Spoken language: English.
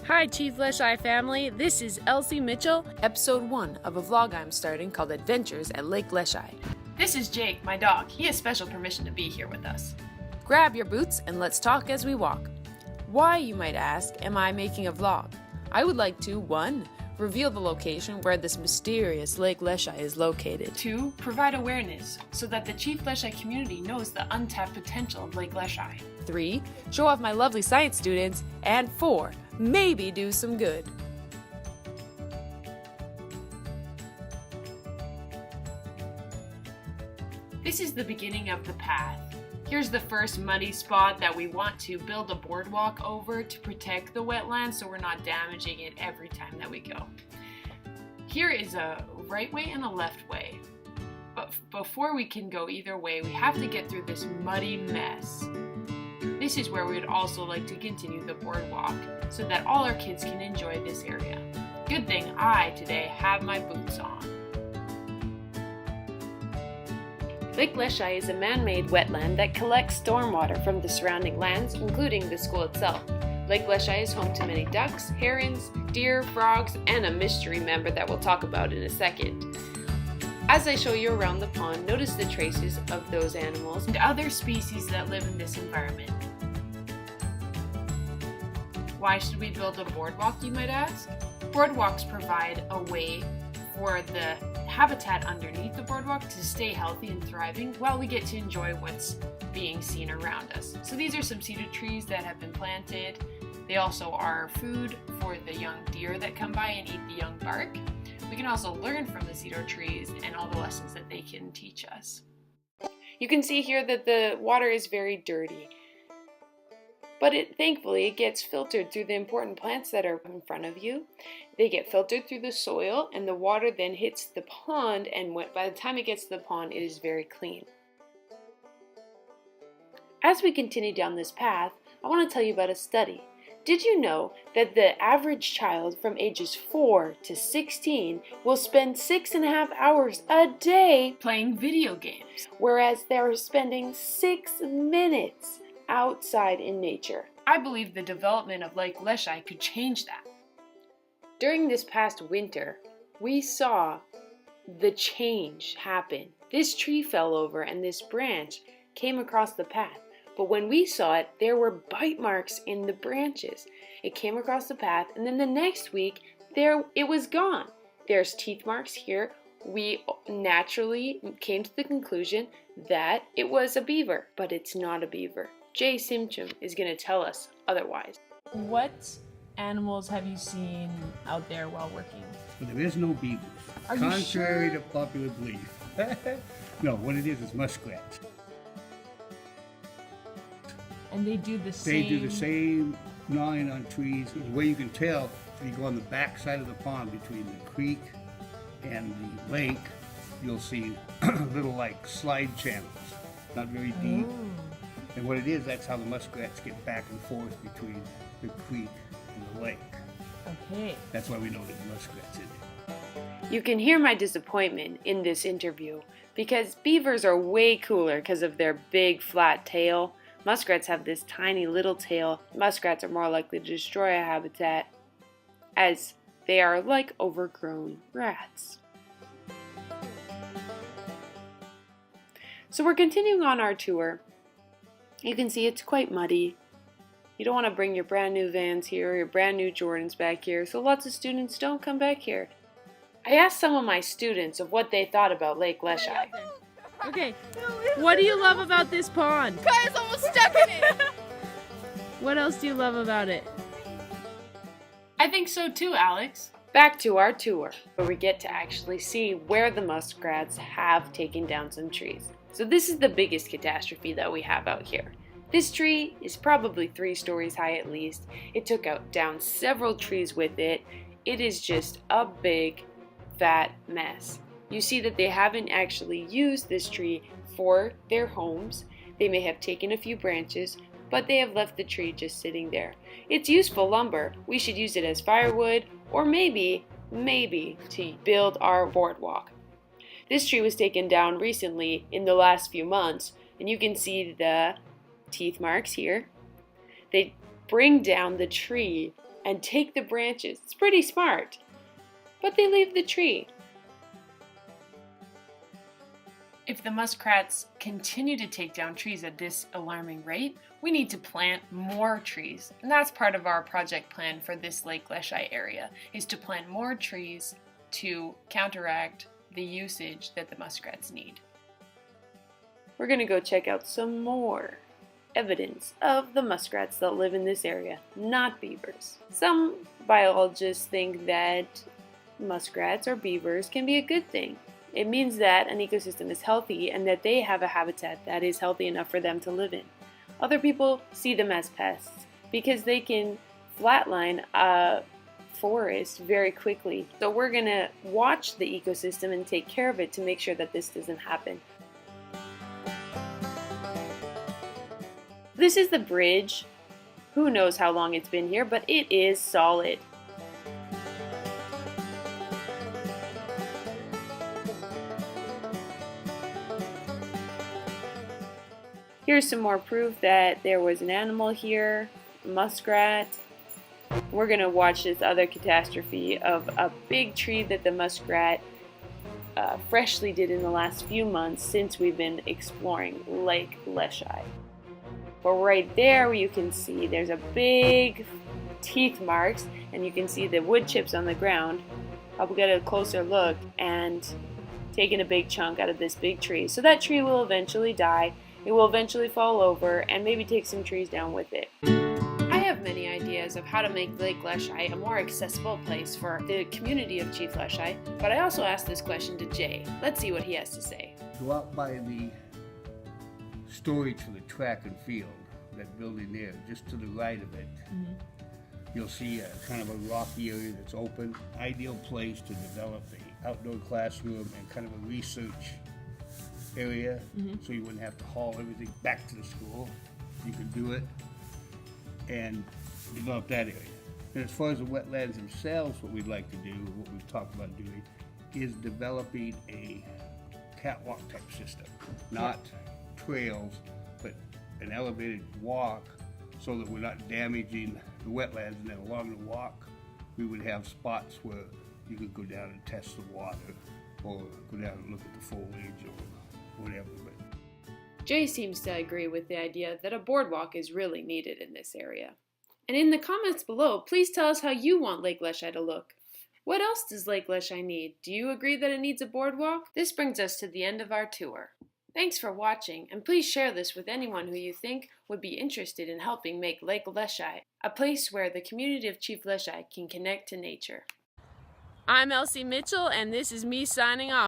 Hi Chief Leschi family, this is Elsie Mitchell, episode 1 of a vlog I'm starting called Adventures at Lake Leschi. This is Jake, my dog. He has special permission to be here with us. Grab your boots and let's talk as we walk. Why, you might ask, am I making a vlog? I would like to 1. Reveal the location where this mysterious Lake Leschi is located. 2. Provide awareness so that the Chief Leschi community knows the untapped potential of Lake Leschi. 3. Show off my lovely science students. And 4. Maybe do some good. This is the beginning of the path. Here's the first muddy spot that we want to build a boardwalk over to protect the wetlands so we're not damaging it every time that we go. Here is a right way and a left way. But before we can go either way, we have to get through this muddy mess. This is where we would also like to continue the boardwalk so that all our kids can enjoy this area. Good thing I today have my boots on. Lake Leschi is a man-made wetland that collects stormwater from the surrounding lands, including the school itself. Lake Leschi is home to many ducks, herons, deer, frogs, and a mystery member that we'll talk about in a second. As I show you around the pond, notice the traces of those animals And other species that live in this environment. Why should we build a boardwalk, you might ask? Boardwalks provide a way for the habitat underneath the boardwalk to stay healthy and thriving while we get to enjoy what's being seen around us. So these are some cedar trees that have been planted. They also are food for the young deer that come by and eat the young bark. We can also learn from the cedar trees and all the lessons that they can teach us. You can see here that the water is very dirty, but thankfully it gets filtered through the important plants that are in front of you. They get filtered through the soil and the water then hits the pond, and by the time it gets to the pond it is very clean. As we continue down this path, I want to tell you about a study. Did you know that the average child from ages 4 to 16 will spend 6.5 hours a day Playing video games. whereas they're spending 6 minutes outside in nature? I believe the development of Lake Leschi could change that. During this past winter, we saw the change happen. This tree fell over and this branch came across the path. But when we saw it, there were bite marks in the branches. It came across the path, and then the next week, it was gone. There's teeth marks here. We naturally came to the conclusion that it was a beaver, but it's not a beaver. Jay Simchum is going to tell us otherwise. What animals have you seen out there while working? But there is no beavers, Are you contrary sure? to popular belief. No, what it is muskrats. And they do the They same. do the same gnawing on trees. The way you can tell, if you go on the back side of the pond between the creek and the lake, you'll see little like slide channels, not very deep. Oh. And what it is, that's how the muskrats get back and forth between the creek and the lake. Okay. That's why we know there's muskrats in it. You can hear my disappointment in this interview because beavers are way cooler because of their big flat tail. Muskrats have this tiny little tail. Muskrats are more likely to destroy a habitat as they are like overgrown rats. So we're continuing on our tour. You can see it's quite muddy. You don't want to bring your brand new Vans here or your brand new Jordans back here, so lots of students don't come back here. I asked some of my students of what they thought about Lake Leschi. Okay. What do you love about this pond? Kaya's almost stuck in it. What else do you love about it? I think so too, Alex. Back to our tour, where we get to actually see where the muskrats have taken down some trees. So this is the biggest catastrophe that we have out here. This tree is probably 3 stories high at least. It took down several trees with it. It is just a big, fat mess. You see that they haven't actually used this tree for their homes. They may have taken a few branches, but they have left the tree just sitting there. It's useful lumber. We should use it as firewood, or maybe to build our boardwalk. This tree was taken down recently in the last few months, and you can see the teeth marks here. They bring down the tree and take the branches. It's pretty smart. But they leave the tree. If the muskrats continue to take down trees at this alarming rate, we need to plant more trees. And that's part of our project plan for this Lake Leschi area, is to plant more trees to counteract the usage that the muskrats need. We're going to go check out some more evidence of the muskrats that live in this area, not beavers. Some biologists think that muskrats or beavers can be a good thing. It means that an ecosystem is healthy and that they have a habitat that is healthy enough for them to live in. Other people see them as pests because they can flatline a forest very quickly. So we're going to watch the ecosystem and take care of it to make sure that this doesn't happen. This is the bridge. Who knows how long it's been here, but it is solid. Here's some more proof that there was an animal here, a muskrat. We're going to watch this other catastrophe of a big tree that the muskrat freshly did in the last few months since we've been exploring Lake Leschi. But right there you can see there's a big teeth marks and you can see the wood chips on the ground. I'll get a closer look and taking a big chunk out of this big tree. So that tree will eventually die. It will eventually fall over and maybe take some trees down with it. I have many ideas of how to make Lake Leschi a more accessible place for the community of Chief Leschi, but I also asked this question to Jay. Let's see what he has to say. Go out by the storage for the track and field, that building there, just to the right of it. You'll see a kind of a rocky area that's open. Ideal place to develop the outdoor classroom and kind of a research area, so you wouldn't have to haul everything back to the school. You could do it and develop that area. And as far as the wetlands themselves, what we'd like to do, what we've talked about doing, is developing a catwalk type system. Not trails, but an elevated walk so that we're not damaging the wetlands. And then along the walk, we would have spots where you could go down and test the water or go down and look at the foliage or whatever. But Jay seems to agree with the idea that a boardwalk is really needed in this area. And in the comments below, please tell us how you want Lake Leschi to look. What else does Lake Leschi need? Do you agree that it needs a boardwalk? This brings us to the end of our tour. Thanks for watching, and please share this with anyone who you think would be interested in helping make Lake Leschi a place where the community of Chief Leschi can connect to nature. I'm Elsie Mitchell, and this is me signing off.